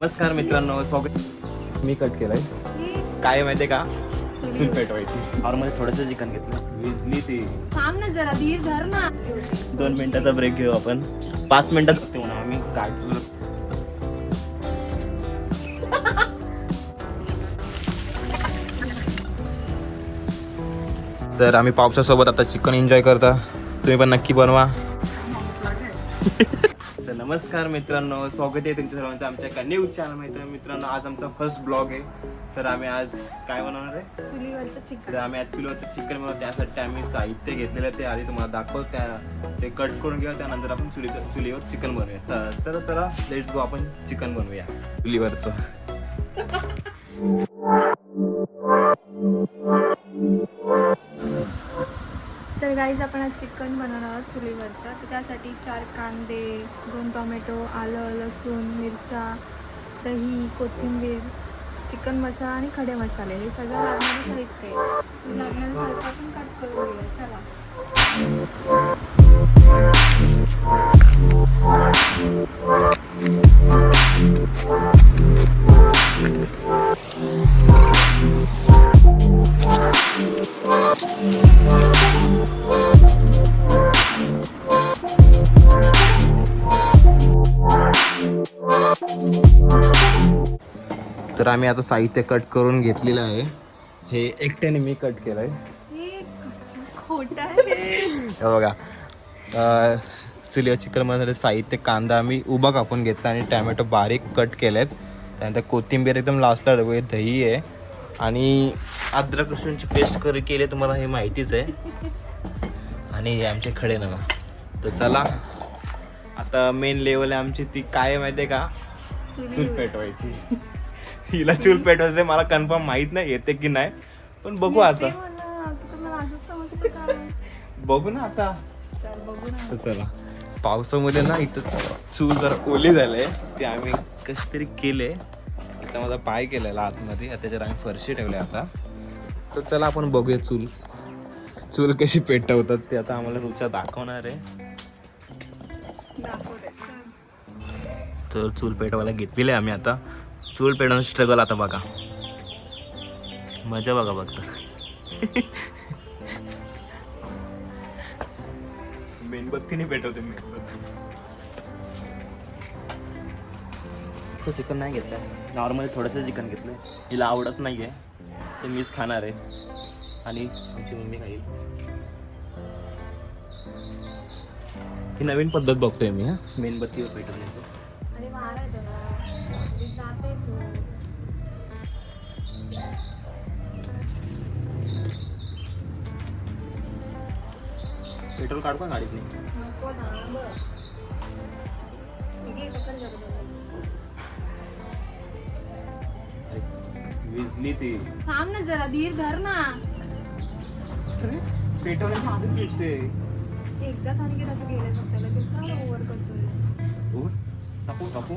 नमस्कार मित्रांनो, स्वागत. मी कट केलंय. काय माहितीये का, चूल पेटवायची. नॉर्मली थोडंसं चिकन घेतलं, विजली ती. थांब ना जरा, धीर धर ना. 2 मिनिटाचा ब्रेक घेऊ आपण. 5 मिनिटात ठेवू ना आम्ही गाडी. तर आम्ही पावसासोबत आता चिकन एन्जॉय करता. तुम्ही पण नक्की बनवा. तर नमस्कार मित्रांनो, स्वागत आहे तुमच्या सर्वांचं आमच्या एका न्यूज चॅनल. मित्रांनो, आज आमचा फर्स्ट ब्लॉग आहे. तर आम्ही आज काय बनवणार आहे? चुलीवरचं चिकन. तर आम्ही आज चुलीवरचं चिकन बनवतो. त्यासाठी आम्ही साहित्य घेतलेलं आहे, ते आधी तुम्हाला दाखवतो. ते कट करून घेऊ, त्यानंतर आपण चुलीवर चिकन बनवूया. तर चला लेट्स गो, आपण चिकन बनवूया चुलीवरचं. तर गाईज, आपण आज चिकन बनवणार आहोत चुलीवरचं. तर त्यासाठी 4 कांदे, 2 टोमॅटो, आलं, लसूण, मिरच्या, दही, कोथिंबीर, चिकन मसाला आणि खडे मसाले, हे सगळं लागणारं साहित्य आहे. लागणारं साहित्य आपण कट करून घेऊया. चला. तर आम्ही आता साहित्य कट करून घेतलेलं आहे. हे एकट्याने मी कट केलंय. हे खोटं आहे. हे बघा, चुलीवर चिकन बनवण्यासाठी साहित्य: कांदा आम्ही उभा कापून घेतला आणि टॅमॅटो बारीक कट केलेत. त्यानंतर कोथिंबीर एकदम लास्टला टाकूया. दही आहे आणि अद्रक लसूणची पेस्ट केली, तुम्हाला हे माहितीच आहे. आणि हे आमचे खडे नमक. तर चला, आता मेन लेवल आहे आमची, ती काय माहिती आहे का, चूल पेटवायची. हिला चूल पेटवायचं मला कन्फर्म माहित नाही येते की नाही, पण बघू आता. बघू ना आता. तर चला, पावसामध्ये ना इथं चूल जरा ओली झालंय, ते आम्ही कशी तरी केले. आता माझा पाय केलेला आतमध्ये, त्याच्यावर आम्ही फरशी ठेवले आता. सो चला, आपण बघूया चूल कशी पेटवतात ते. आता आम्हाला रुचा दाखवणार आहे. तर चूल पेटवायला घेतलेली आहे आम्ही आता. चूल पेटवणं स्ट्रगल आता बघा, मजा बघा बघता. मेणबत्तीने पेटवते. चिकन नाही घेतलं, नॉर्मली थोडंसं चिकन घेतलं. हिला आवडत नाही आहे, तर मीच खाणार आहे आणि आमची मम्मी खाईल. ही नवीन पद्धत बघतोय मी. मेणबत्तीवर पेटवण्याचं. पेट्रोल काढू का गाडीत? विजली ती. थांब ना जरा, धीर धर ना. पेट्रोल मागून दिसते. एकदा सांगितलं त्याचं गेलं फक्त, लगेच ओव्हर करतोय. टाकू.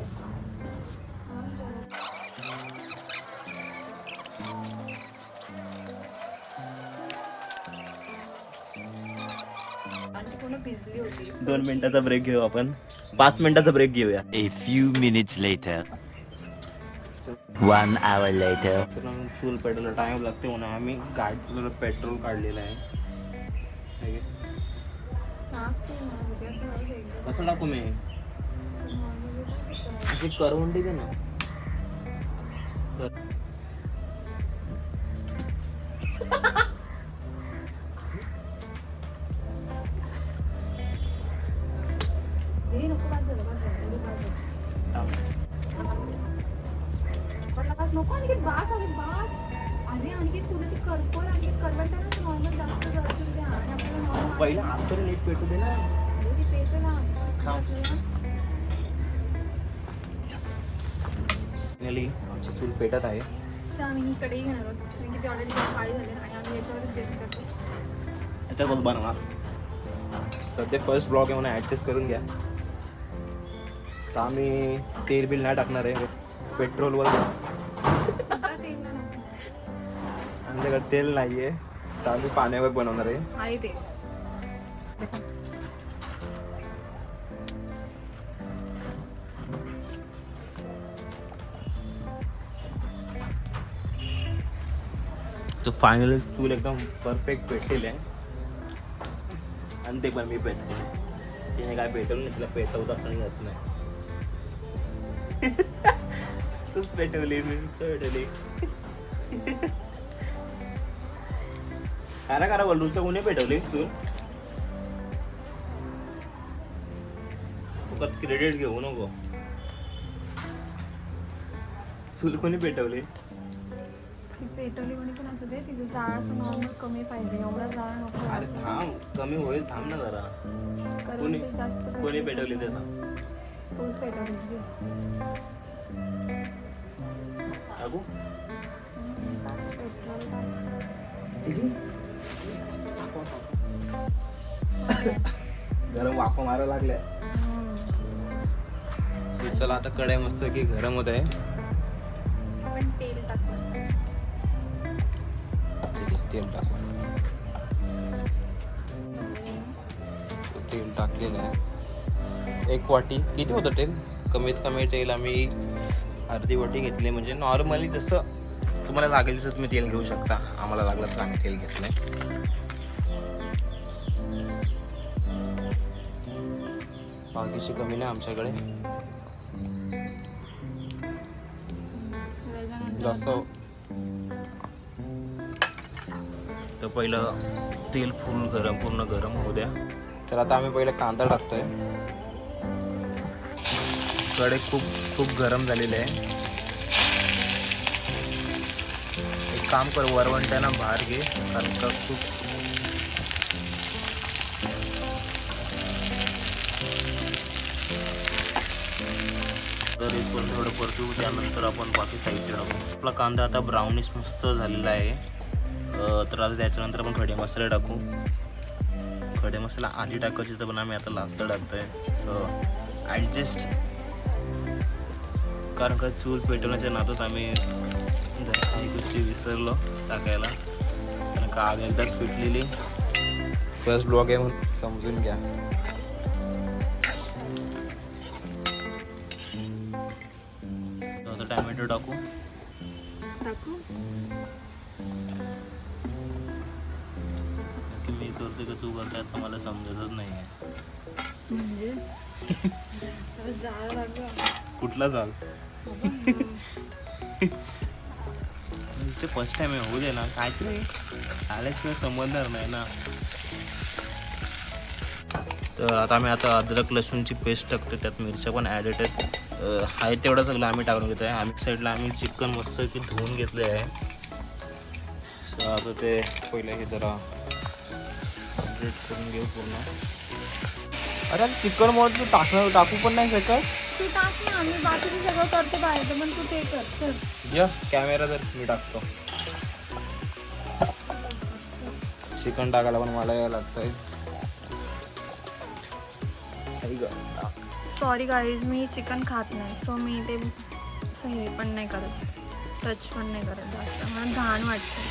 आणि पूर्ण भिजली होती. 2 मिनिटाचा ब्रेक घेऊ आपण. 5 मिनिटाचा ब्रेक घेऊया. A few minutes later. 1 hour later. चूल पेटवला टाइम लागते म्हणून आम्ही गाडीचं पेट्रोल काढलेलं आहे. कसं टाकू मी? अशी करवंडी दे ना. नको आणि बास आणि बास. अरे आणि तुला ती करकोर आणि करवंटाला नॉर्मल जास्त जास्त द्या. पहिला हात तरी नीट पेटू दे ना. आमची चूल पेटत आहे. आम्ही कढई घेणार आहोत, कारण की ऑलरेडी काळी झाले आणि आम्ही याच्यावरच बेस्ट करतो. याच्यावर बनवा. सध्या फर्स्ट ब्लॉग आहे म्हणून ॲडजस्ट करून घ्या. तर आम्ही तेल बिल नाही टाकणार आहे, पेट्रोलवर. आमच्याकडे तेल नाही आहे, तर आम्ही पाण्यावर बनवणार आहे. ते तो फायनल चूल एकदम परफेक्ट पेटेल आहे आणि ते पण मी पेटते. तिने काय पेटवलं नाही, तिला पेटवता पण येत नाही. तूच पेटवली, मी पेटवली. करा बोल, तुमच्या कोणी पेटवली चूल? फक्त क्रेडिट घेऊ नको. चूल कोणी पेटवली? ती पेटवली कोणी पण असू दे, तिचं जाळ असं नॉर्मल कमी पाहिजे, एवढा जाळ नको. अरे थांब, कमी होईल, थांब ना जरा. कारण कोणी ते जास्त कोणी पेटवली ते सांग. तूच पेटवलीस घे. टाकू? पेट्रोल गरम वाफा मारायला लागल्या. चला आता कढई मस्त की गरम होत आहे. आपण तेल टाकू. तेल टाकू. तेल टाकलेलं आहे 1 वाटी. किती होतं तेल? कमीत कमी तेल आम्ही अर्धी वाटी घेतली. म्हणजे नॉर्मली जसं तुम्हाला लागेल तसं तुम्ही तेल घेऊ शकता. आम्हाला लागलं तर आम्ही तेल घेतलंय. बाकीची कमी नाही आमच्याकडे. जास्त तर पहिलं तेल पूर्ण गरम होऊ द्या. तर आता आम्ही पहिलं कांदा टाकतोय. कढई खूप गरम झालेली आहे. एक काम कर, वरवंट्याना बाहेर घे, कारण का खूप तर इथपर्यंत थोडं परतू. त्यानंतर आपण बाकी साईडचे टाकू. आपला कांदा आता ब्राउनिश मस्त झालेला आहे. तर आता त्याच्यानंतर आपण खडे मसाले टाकू. खडे मसाला आधी टाकायचे तर पण आम्ही आता लागतं टाकतोय. सो ॲडजस्ट, कारण का चूल पेटवण्याच्या नादात आम्ही ही गोष्टी विसरलो टाकायला. कारण का आग एकदाच पेटलेली. फर्स्ट ब्लॉग आहे म्हणून समजून घ्या. आता टॅमॅटो टाकू. मी करते का तू करते आता मला समजतच नाही आहे. म्हणजे जाळ लागलं. कुठला जाल? ते फर्स्ट टाइम आहे, होऊ दे ना. काहीतरी आल्याशिवाय समजणार नाही ना. तर आता अद्रक लसूणची पेस्ट टाकतो. त्यात मिरच्या पण ॲडेड आहेत. आहे तेवढं सगळं आम्ही टाकून घेतो आहे. आम्ही साईडला आम्ही चिकन मस्त की धुवून घेतले आहे. आता ते पहिलं हे जरा अपडेट करून घेऊ पूर्ण. अरे चिकन मध्ये तू टाकू पण नाही शकत. तू टाक ना, आम्ही बाकीचं सगळं करतो बाहेर, पण तू ते कर. चल या कॅमेरा तर मी टाकतो. चिकन टाकायला पण मला यायला लागतंय. सॉरी गाईज, मी चिकन खात नाही. सो मी ते असं हे पण नाही करत, टच पण नाही करत जास्त. मला घाण वाटतं.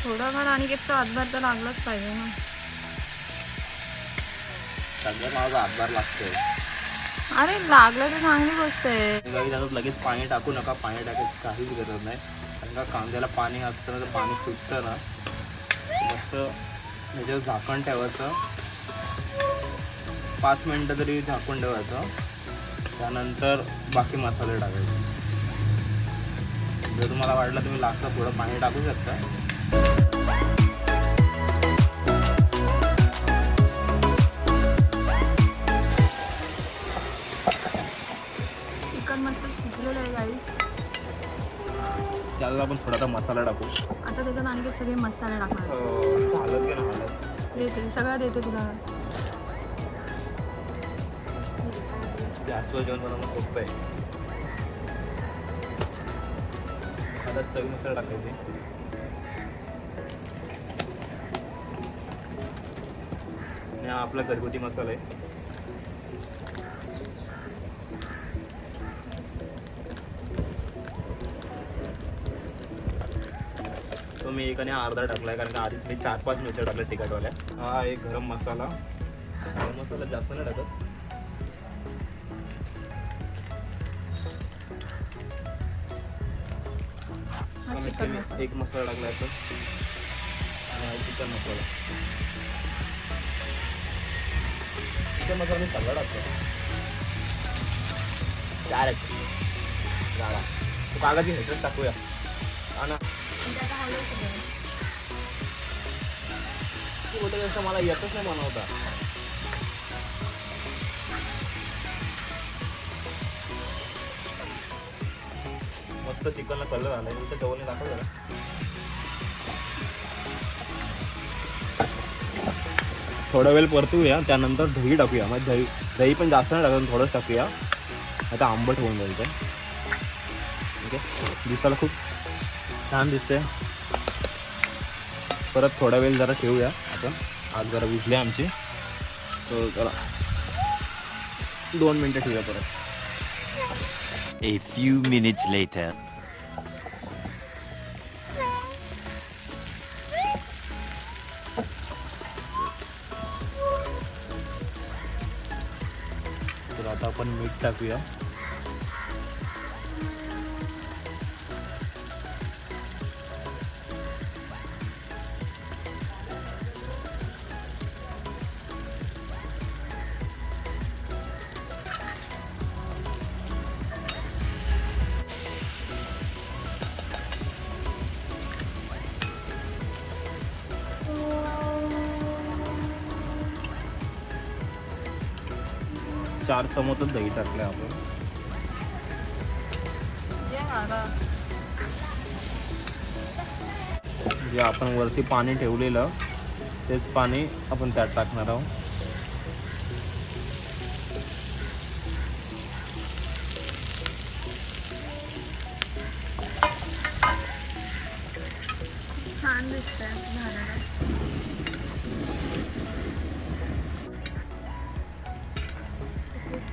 थोडाफार अनिकेतचा हातभार तर लागलाच पाहिजे ना. सगळ्यात माझा हातभार लागतोय. अरे लागलं तर चांगली गोष्ट आहे. त्याच्यात लगेच पाणी टाकू नका. पाणी टाकायची काहीच गरज नाही. कारण का कांद्याला पाणी असतं तर पाणी सुटतं ना. मस्त त्याच्यावर झाकण ठेवायचं. 5 मिनटं तरी झाकून ठेवायचं. त्यानंतर बाकी मसाले टाकायचे. जर तुम्हाला वाटलं तुम्ही लागतं थोडं पाणी टाकू शकता. चिकन मस्त शिजलेलं आहे गाईस. त्याला आपण थोडासा मसाला टाकू. आता त्याच्यात आणखी सगळे मसाले टाकणार. हलत घे ना, हलत. देते सगळं देते तुला. गॅसवर जेवण बनवणं सोपं आहे. आता चवीनुसार टाकायचे. आणि हा आपला घरगुती मसाला आहे. तो मी एक आणि अर्धा टाकला आहे, कारण का आधी मी 4-5 मिरच्या टाकल्या तिखटवाल्या. हा एक गरम मसाला. गरम मसाला जास्त नाही टाकत. हा चिकन मसाला. एक मसाला टाकला असं आणि हा चिकन मसाला. चिकन मसाला मी सगळं टाकतो. डायरेक्ट झाला तो कागदी ह्याच्यात टाकूया आणि म्हणजे आता हलवतो जरा. तू बोलतो कसं मला येतच नाही बनवता. मस्त चिकनला कलर आलाय. इथं जवळ दाखव जरा. थोडा वेळ परतूया त्यानंतर दही टाकूया. मग दही पण जास्त नाही टाकून थोडंच टाकूया. आता आंबट होऊन जाईल ते. ठीक आहे. दिसायला खूप छान दिसते. परत थोडा वेळ जरा ठेवूया आपण. आज जरा विजले आमची तो जरा 2 मिनटं ठेवूया परत. A few minutes later. तर आता आपण मीठ टाकूया. चार चमचच दही टाकले आपण. जे आपण वरती पाणी ठेवलेलं तेच पाणी आपण त्यात टाकणार आहोत. छान दिसतंय झालेलं.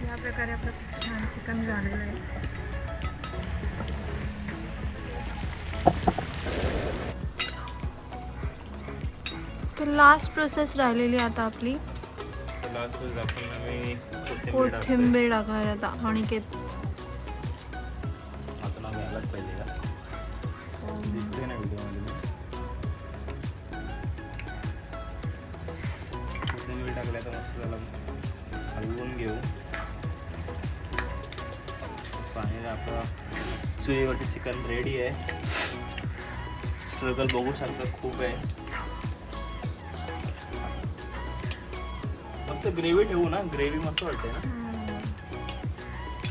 या प्रकारे आपलं खूप छान चिकन झालेलं आहे. तर लास्ट प्रोसेस राहिलेली आता आपली कोथिंबीर टाकणार आता. अनिकेत आता नाव यायलाच पाहिजे का? दिसते ना व्हिडिओमध्ये. कोथिंबीर टाकल्या तर मस्त त्याला हलवून घेऊ. पाणी आपलं चुलीवरती चिकन रेडी आहे. स्ट्रगल बघू शकता खूप आहे. मस्त ग्रेव्ही ठेवू ना. ग्रेव्ही मस्त वाटते ना.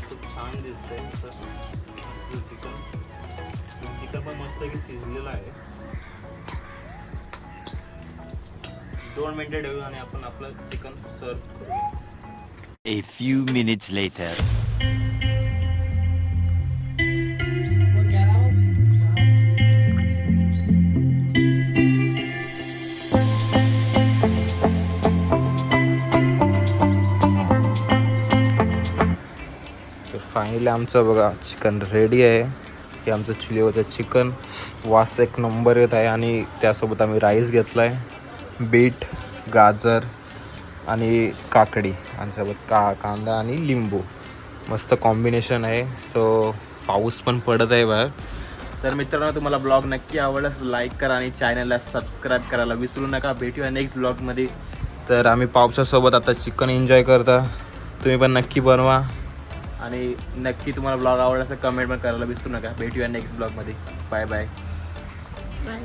खूप छान दिसतंय मस्त चिकन. चिकन पण मस्त की शिजलेलं आहे. 2 मिनिटं ठेवू आणि आपण आपलं चिकन सर्व करूया. A few minutes later. तर फायनली आमचं बघा चिकन रेडी आहे. हे आमचं चुलीवरचं चिकन. वास एक नंबर येत आहे. आणि त्यासोबत आम्ही राईस घेतला आहे. बीट, गाजर आणि काकडी आणि सोबत कांदा आणि लिंबू. मस्त कॉम्बिनेशन आहे. सो पाऊस पण पडत आहे बाहेर. तर मित्रांनो तुम्हाला ब्लॉग नक्की आवडल्यास लाईक करा आणि चॅनलला सबस्क्राईब करायला विसरू नका. भेटूया नेक्स्ट ब्लॉगमध्ये. तर आम्ही पावसासोबत आता चिकन एन्जॉय करता. तुम्ही पण नक्की बनवा आणि नक्की तुम्हाला ब्लॉग आवडला तर कमेंट पण करायला विसरू नका. भेटूया नेक्स्ट ब्लॉगमध्ये. Bye bye. बाय.